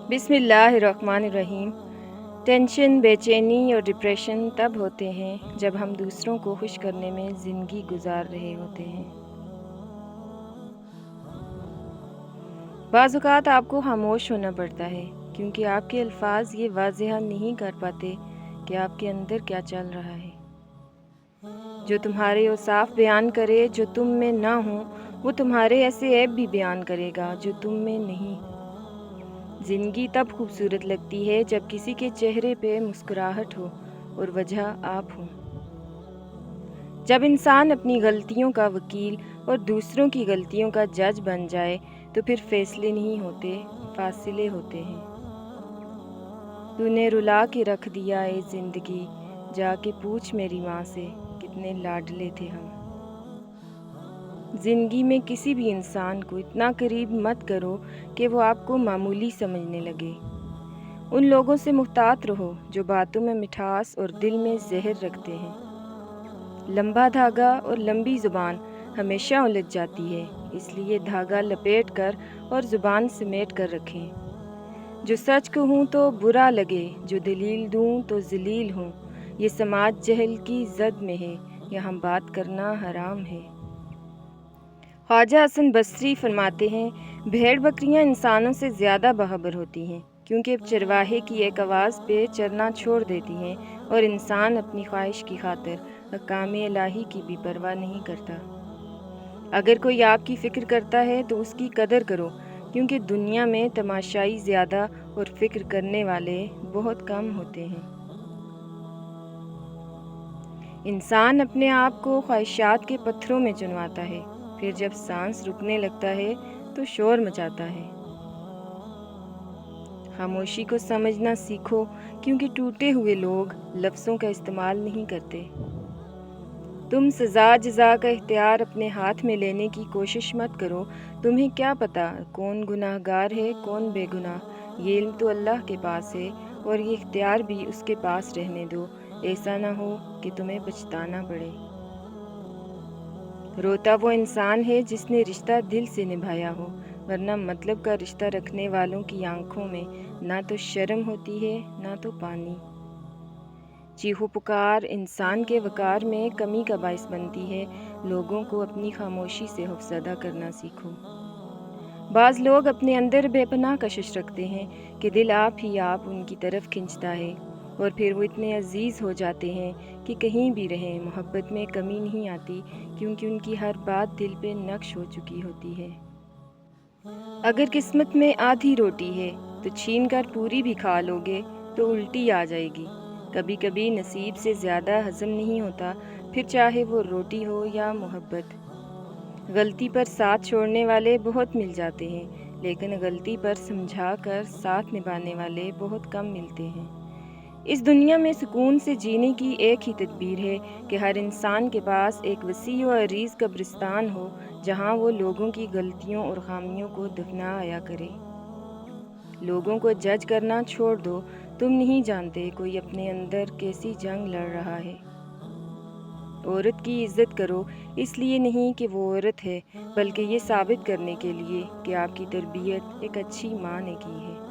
बिस्मिल्लाहिर्रहमानिर्रहीम। टेंशन, बेचैनी और डिप्रेशन तब होते हैं जब हम दूसरों को खुश करने में ज़िंदगी गुजार रहे होते हैं। बाज़ औक़ात आपको खामोश होना पड़ता है क्योंकि आपके अल्फाज ये वाज़ेह नहीं कर पाते कि आपके अंदर क्या चल रहा है। जो तुम्हारे औसाफ बयान करे जो तुम में ना हो, वो तुम्हारे ऐसे ऐब भी बयान करेगा जो तुम में नहीं। ज़िंदगी तब खूबसूरत लगती है जब किसी के चेहरे पे मुस्कुराहट हो और वजह आप हो। जब इंसान अपनी गलतियों का वकील और दूसरों की गलतियों का जज बन जाए तो फिर फैसले नहीं होते, फासिले होते हैं। तूने रुला के रख दिया ए ज़िंदगी, जाके पूछ मेरी माँ से कितने लाडले थे हम। ज़िंदगी में किसी भी इंसान को इतना करीब मत करो कि वो आपको मामूली समझने लगे। उन लोगों से मुहतात रहो जो बातों में मिठास और दिल में जहर रखते हैं। लंबा धागा और लंबी ज़ुबान हमेशा उलझ जाती है, इसलिए धागा लपेट कर और ज़ुबान समेट कर रखें। जो सच कहूँ तो बुरा लगे, जो दलील दूँ तो ज़लील हूँ। ये समाज जहल की ज़द में है, यहाँ बात करना हराम है। ख्वाजा हसन बसरी फरमाते हैं, भेड़ बकरियां इंसानों से ज़्यादा बाखबर होती हैं क्योंकि चरवाहे की एक आवाज़ पे चरना छोड़ देती हैं और इंसान अपनी ख्वाहिश की खातिर अहकाम इलाही की भी परवाह नहीं करता। अगर कोई आपकी फ़िक्र करता है तो उसकी कदर करो क्योंकि दुनिया में तमाशाई ज़्यादा और फ़िक्र करने वाले बहुत कम होते हैं। इंसान अपने आप को ख्वाहिशात के पत्थरों में चुनवाता है, फिर जब सांस रुकने लगता है तो शोर मचाता है। खामोशी को समझना सीखो क्योंकि टूटे हुए लोग लफ्ज़ों का इस्तेमाल नहीं करते। तुम सज़ा जज़ा का इख्तियार अपने हाथ में लेने की कोशिश मत करो। तुम्हें क्या पता कौन गुनाहगार है कौन बेगुनाह। ये इल्म तो अल्लाह के पास है और ये इख्तियार भी उसके पास रहने दो। ऐसा ना हो कि तुम्हें पछताना पड़े। रोता वो इंसान है जिसने रिश्ता दिल से निभाया हो, वरना मतलब का रिश्ता रखने वालों की आंखों में ना तो शर्म होती है ना तो पानी। चीखो पुकार इंसान के वकार में कमी का बाइस बनती है। लोगों को अपनी खामोशी से खौफज़दा करना सीखो। बाज़ लोग अपने अंदर बेपनाह कशिश रखते हैं कि दिल आप ही आप उनकी तरफ खिंचता है और फिर वो इतने अजीज़ हो जाते हैं कि कहीं भी रहें मोहब्बत में कमी नहीं आती क्योंकि उनकी हर बात दिल पे नक्श हो चुकी होती है। अगर किस्मत में आधी रोटी है तो छीन कर पूरी भी खा लोगे तो उल्टी आ जाएगी। कभी कभी नसीब से ज़्यादा हज़म नहीं होता, फिर चाहे वो रोटी हो या मोहब्बत। गलती पर साथ छोड़ने वाले बहुत मिल जाते हैं, लेकिन गलती पर समझा कर साथ निभाने वाले बहुत कम मिलते हैं। इस दुनिया में सुकून से जीने की एक ही तदबीर है कि हर इंसान के पास एक वसी और अरीज़ कब्रिस्तान हो जहाँ वो लोगों की गलतियों और खामियों को दफनाया करे। लोगों को जज करना छोड़ दो, तुम नहीं जानते कोई अपने अंदर कैसी जंग लड़ रहा है। औरत की इज़्ज़त करो इसलिए नहीं कि वो औरत है, बल्कि ये साबित करने के लिए कि आपकी तरबियत एक अच्छी माँ ने की है।